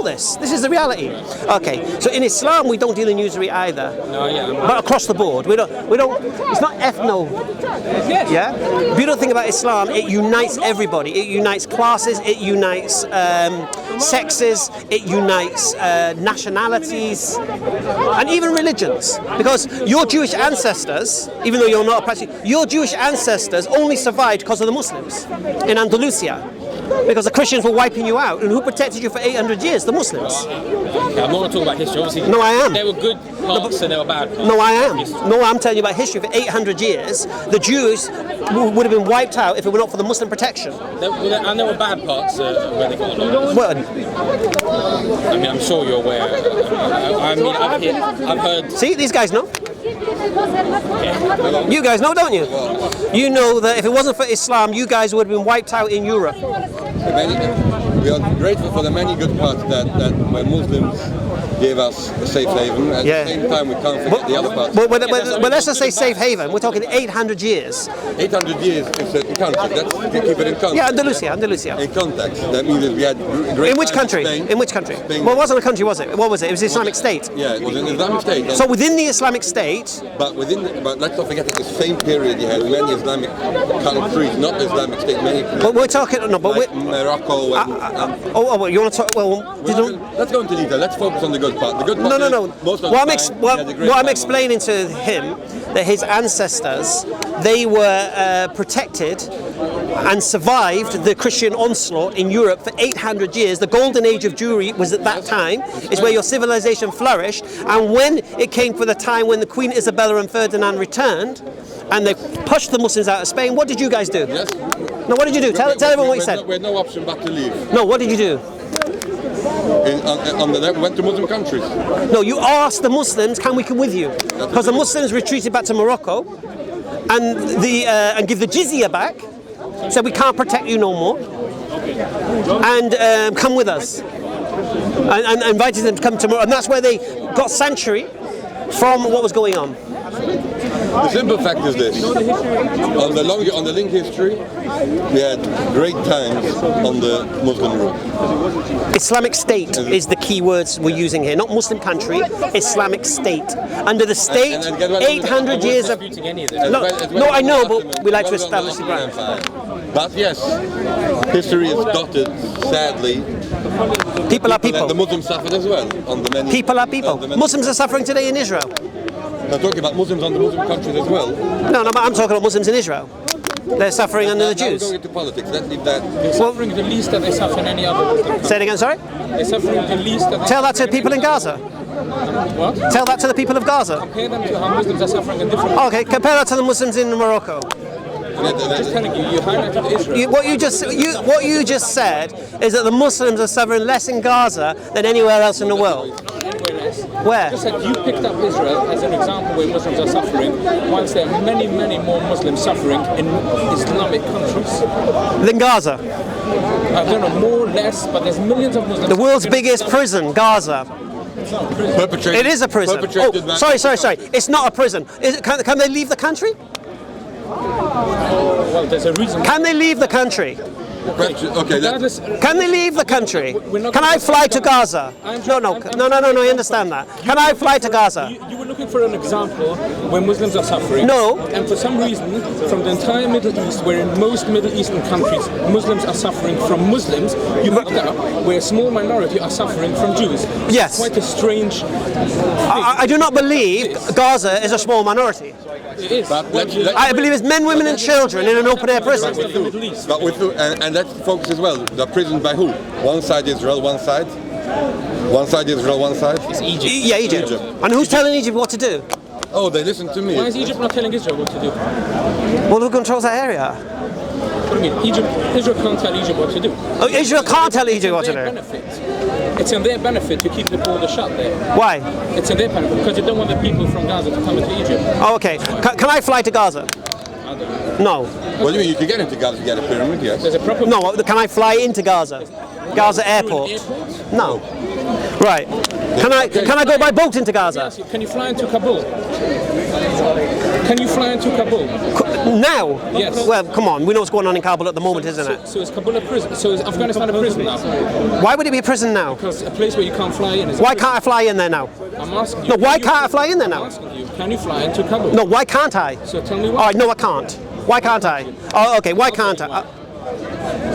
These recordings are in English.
know this. This is the reality. Okay, so in Islam we don't deal in usury either. No, yeah. But across the board, we don't. It's not ethno. Yeah. Beautiful thing about Islam, it unites everybody. It unites classes. It unites sexes. It unites nationalities, and even religions. Because your Jewish ancestors, even though you're not a practicing, your Jewish ancestors only survived because of the Muslims in Andalusia. Because the Christians were wiping you out, and who protected you for 800 years? The Muslims. Okay, I'm not talking about history. Obviously, no, I am. There were good parts and there were bad parts. No, I am. No, I'm telling you about history. For 800 years, the Jews would have been wiped out if it were not for the Muslim protection. And there were bad parts when they got along. Well, I mean, I'm sure you're aware. I mean, I've heard. See, these guys know. You guys know, don't you? You know that if it wasn't for Islam, you guys would have been wiped out in Europe. We are grateful for the many good parts that when Muslims gave us a safe haven. At the same time, we can't forget the other parts. But let's just say safe haven. We're talking 800 years. 800 years in context. Let's keep it in context. Yeah, Andalusia. In context. That means that we had great. In which country? Spain. In which country? Spain. Well, it wasn't a country, was it? What was it? It was the Islamic State. Yeah, it was an Islamic State. So within the Islamic State. But let's not forget that the same period you had many Islamic countries, not Islamic State, many. But we're talking like Morocco. Well, you want to talk? Well, let's go into detail. Let's focus on the good part. The good part. No. What I'm explaining to him that his ancestors, they were protected and survived the Christian onslaught in Europe for 800 years. The golden age of Jewry was at that time. It's where your civilization flourished. And when it came for the time when the Queen Isabella and Ferdinand returned, and they pushed the Muslims out of Spain, what did you guys do? Yes. No, what did you do? Tell everyone what you said. We had no option but to leave. No, what did you do? We went to Muslim countries. No, you asked the Muslims, can we come with you? Because the Muslims retreated back to Morocco and give the jizya back. Said we can't protect you no more. And come with us. And invited them to come to Morocco. And that's where they got sanctuary from what was going on. The simple fact is this: on the link history, we had great times on the Muslim route. Islamic State is the key words we're using here, not Muslim country. Islamic State. Under the state, 800 years of. No, I know, but we like to establish the ground. But yes, history is dotted, sadly. People are people. The Muslims suffered as well. People are people. Muslims are suffering today in Israel. I'm talking about Muslims on the Muslim countries as well. No, but I'm talking about Muslims in Israel. They're suffering under the Jews. We're going into politics. Let's leave that. They're suffering the least that they suffer in any other Muslim country. Say it again, sorry? They're suffering the least that they Tell that to the people in Gaza. What? Tell that to the people of Gaza. Compare them to how Muslims are suffering in different. Okay, compare that to the Muslims in Morocco. I'm just telling you, you highlighted Israel. What you just said is that the Muslims are suffering less in Gaza than anywhere else in the world. Anywhere else. Where? I just said you picked up Israel as an example where Muslims are suffering, whilst there are many, many more Muslims suffering in Islamic countries. Than Gaza. I don't know, more or less, but there's millions of Muslims. The world's biggest prison, Gaza. It is a prison. Oh, sorry. It's not a prison. Can they leave the country? Well, there's a reason. Can they leave the country? Okay. Can they leave the country? Can I fly to Gaza? No, I understand that. Can I fly to Gaza? You were looking for an example where Muslims are suffering. No. And for some reason, from the entire Middle East, where in most Middle Eastern countries, Muslims are suffering from Muslims, you picked up where a small minority are suffering from Jews. Yes. Quite a strange thing. I do not believe Gaza is a small minority. It is. I believe it's men, women and children in an open-air prison. And let's focus as well. The prison by who? One side Israel, one side. One side Israel, one side. It's Egypt. Yeah, Egypt. And who's telling Egypt what to do? Oh, they listen to me. Why is Egypt not telling Israel what to do? Well, who controls that area? What do you mean? Israel can't tell Egypt what to do. Oh, Israel can't tell Egypt what to do. It's in their benefit to keep the border shut there. Why? It's in their benefit because they don't want the people from Gaza to come into Egypt. Oh, okay. Can I fly to Gaza? I don't know. No. What do you mean? You can get into Gaza to get a pyramid, yes. There's a proper. No, can I fly into Gaza? Gaza airport? No. Right. Can I go by boat into Gaza? Yes, can you fly into Kabul? Can you fly into Kabul? Now? Yes. Well, come on. We know what's going on in Kabul at the moment, isn't it? So is Kabul a prison? So is Afghanistan a prison now? Why would it be a prison now? Because a place where you can't fly in is. Why can't I fly in there now? I'm asking you. No, why can't I fly in there now? I'm asking you. Can you fly into Kabul? No, why can't I? So tell me why. All right, no, I can't. Why can't I? Oh, okay. Why can't I?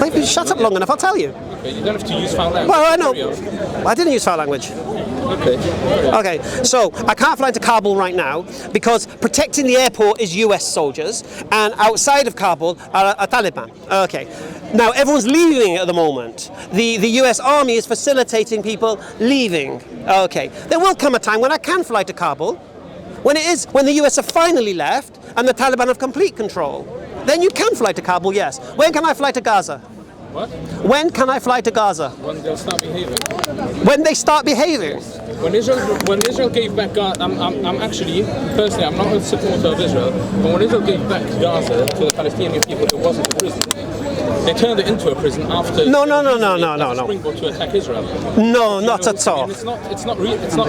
If you shut up long enough, I'll tell you. Okay, you don't have to use foul language. Well, I know. I didn't use foul language. Okay. Okay, so I can't fly into Kabul right now because protecting the airport is US soldiers, and outside of Kabul are Taliban. Okay. Now everyone's leaving at the moment. The US Army is facilitating people leaving. Okay. There will come a time when I can fly to Kabul, when the US have finally left and the Taliban have complete control. Then you can fly to Kabul, yes. When can I fly to Gaza? What? When can I fly to Gaza? When they'll start behaving. When they start behaving? When Israel gave back Gaza, I'm actually, personally, I'm not a supporter of Israel, but when Israel gave back Gaza to the Palestinian people, it wasn't a prison. They turned it into a prison after. No. Springboard to attack Israel. No, not at all. It's not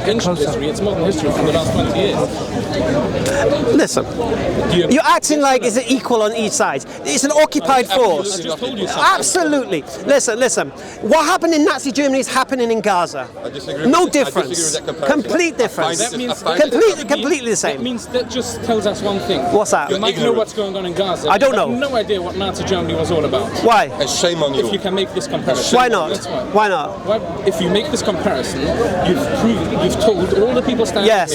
ancient history. It's modern history from the last 20 years. Listen, you're acting like it's equal on each side. It's an occupied force. I just told you something. Absolutely. Listen. What happened in Nazi Germany is happening in Gaza. I disagree. No I disagree difference. with that comparison. Complete difference. That means Completely the same. That means that just tells us one thing. What's that? You might know what's going on in Gaza. I don't You know. have no idea what Nazi Germany was all about. Why? And shame on you. If you can make this comparison. Why not? That's why. Why not? If you make this comparison, you've told all the people standing here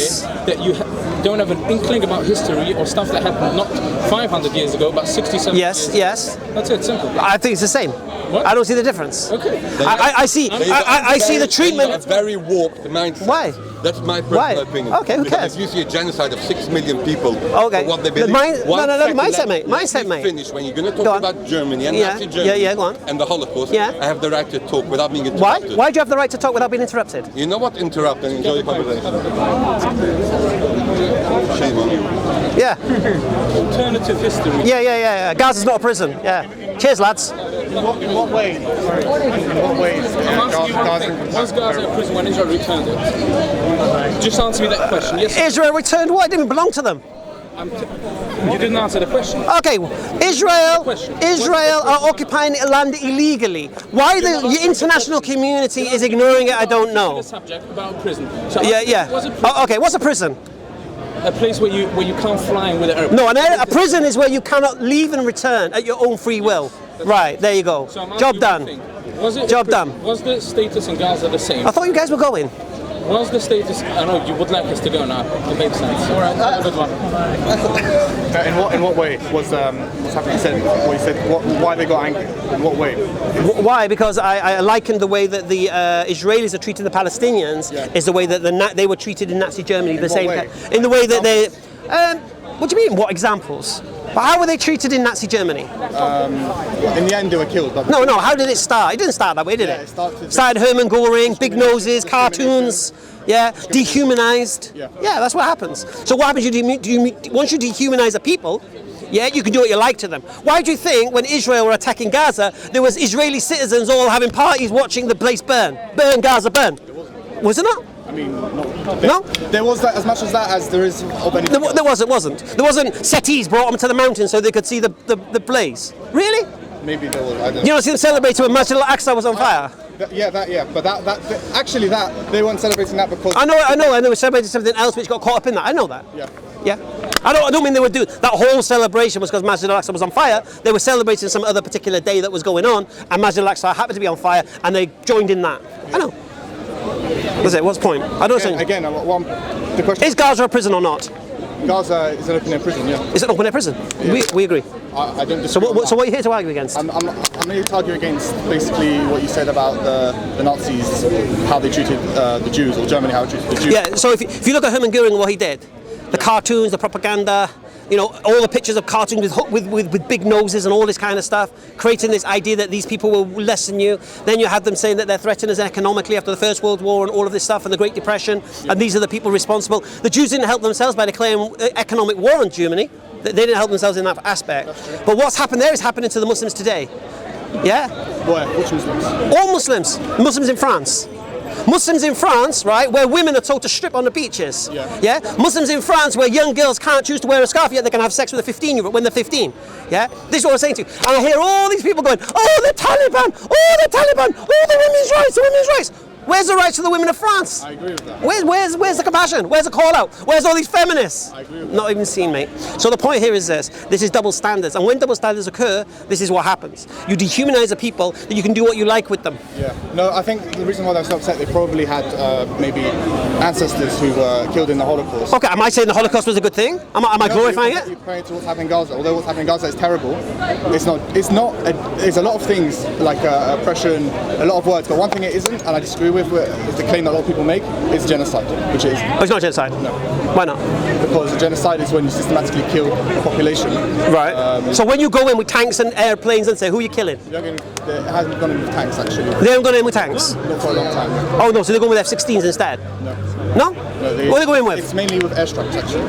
that you don't have an inkling about history or stuff that happened not 500 years ago, but 67 years ago. Yes. That's it, simple. I think it's the same. What? I don't see the difference. Okay. I see the treatment. A very warped mindset. Why? That's my personal opinion. Okay, who cares? Because if you see a genocide of 6 million people, okay. for what they The believe, mindset, mate. Mindset, mate. Finish when you're going to talk about Germany and Nazi Germany go on. and the Holocaust. Yeah. I have the right to talk without being Why? interrupted. Why do you have the right to talk without being interrupted? You know what? Interrupt and enjoy the conversation. Shame on you. Yeah. Alternative history. Yeah. Gaza's not a prison. Yeah. Cheers, lads. In what way? Sorry. In what way is I'm asking you one thing. Was Gaza a prison when Israel returned it? Just answer me that question. Yes. Israel returned what? It didn't belong to them. You didn't answer the question. Okay, Israel are occupying land illegally. Why the international community is ignoring it, I don't know. The subject about prison. So Okay, what's a prison? A place where you can't fly with an airplane. No, a prison is where you cannot leave and return at your own free will. Right, there you go. So Job done. Job done. Was the status in Gaza the same? I thought you guys were going. Was the status? I know you would like us to go now. It makes sense. All right, have a good one. In what way was what's happening? You said why they got angry? In what way? Why? Because I likened the way that the Israelis are treating the Palestinians is the way that they were treated in Nazi Germany. In the way that they. What do you mean? What examples? But how were they treated in Nazi Germany? In the end, they were killed. No. How did it start? It didn't start that way, did it? It started Hermann Göring, big noses, cartoons. Yeah, dehumanized. Yeah, that's what happens. So what happens? Once you dehumanize a people, you can do what you like to them. Why do you think when Israel were attacking Gaza, there was Israeli citizens all having parties watching the place burn? Burn Gaza, burn. Was it not? I mean, no. There was that as much as that as there is of anything. There wasn't. There wasn't settees brought them to the mountain so they could see the blaze. Really? Maybe there was. I don't know. You don't see them celebrating when Masjid al-Aqsa was on fire. But they weren't celebrating that because. I know. They were celebrating something else which got caught up in that. I know that. Yeah. I don't mean they would do that whole celebration was because Masjid al-Aqsa was on fire. They were celebrating some other particular day that was going on, and Masjid al-Aqsa happened to be on fire, and they joined in that. I know. What's it? What's the point? I don't understand. Again, the question is Gaza a prison or not? Gaza is an open-air prison, yeah. It's an open-air prison. Yeah. We agree. I don't so what are you here to argue against? I'm here to argue against basically what you said about the Nazis, how they treated the Jews, or Germany how it treated the Jews. Yeah, so if you look at Hermann Göring, what he did, the cartoons, the propaganda, all the pictures of cartoons with big noses and all this kind of stuff, creating this idea that these people will less than you. Then you have them saying that they're threatened us economically after the First World War and all of this stuff and the Great Depression, and these are the people responsible. The Jews didn't help themselves by declaring economic war on Germany. They didn't help themselves in that aspect. But what's happened there is happening to the Muslims today. Yeah? Where? Which Muslims? All Muslims. Muslims in France. Muslims in France, right, where women are told to strip on the beaches. Yeah. Muslims in France where young girls can't choose to wear a scarf yet they can have sex with a 15-year-old when they're 15. Yeah. This is what I'm saying to you. And I hear all these people going, oh, the Taliban, oh, the Taliban, oh, the women's rights, the women's rights. Where's the rights of the women of France? I agree with that. Where's the compassion? Where's the call out? Where's all these feminists? I agree with Not even seen, mate. So the point here is this is double standards. And when double standards occur, this is what happens. You dehumanize a people that you can do what you like with them. Yeah. No, I think the reason why they're so upset, they probably had maybe ancestors who were killed in the Holocaust. Okay, am I saying the Holocaust was a good thing? Am I glorifying it? You're comparing to what's happening in Gaza. Although what's happening in Gaza is terrible, it's not. There's a lot of things like oppression, a lot of words, but one thing it isn't, and I disagree with the claim that a lot of people make, is genocide, which is. Oh, it's not genocide? No. Why not? Because genocide is when you systematically kill a population. Right. So when you go in with tanks and airplanes and say, who are you killing? It hasn't gone in with tanks, actually. They haven't gone in with tanks? Not for a long time. Oh no, so they're going with F-16s instead? No. No? What are they going with? It's mainly with airstrikes, actually.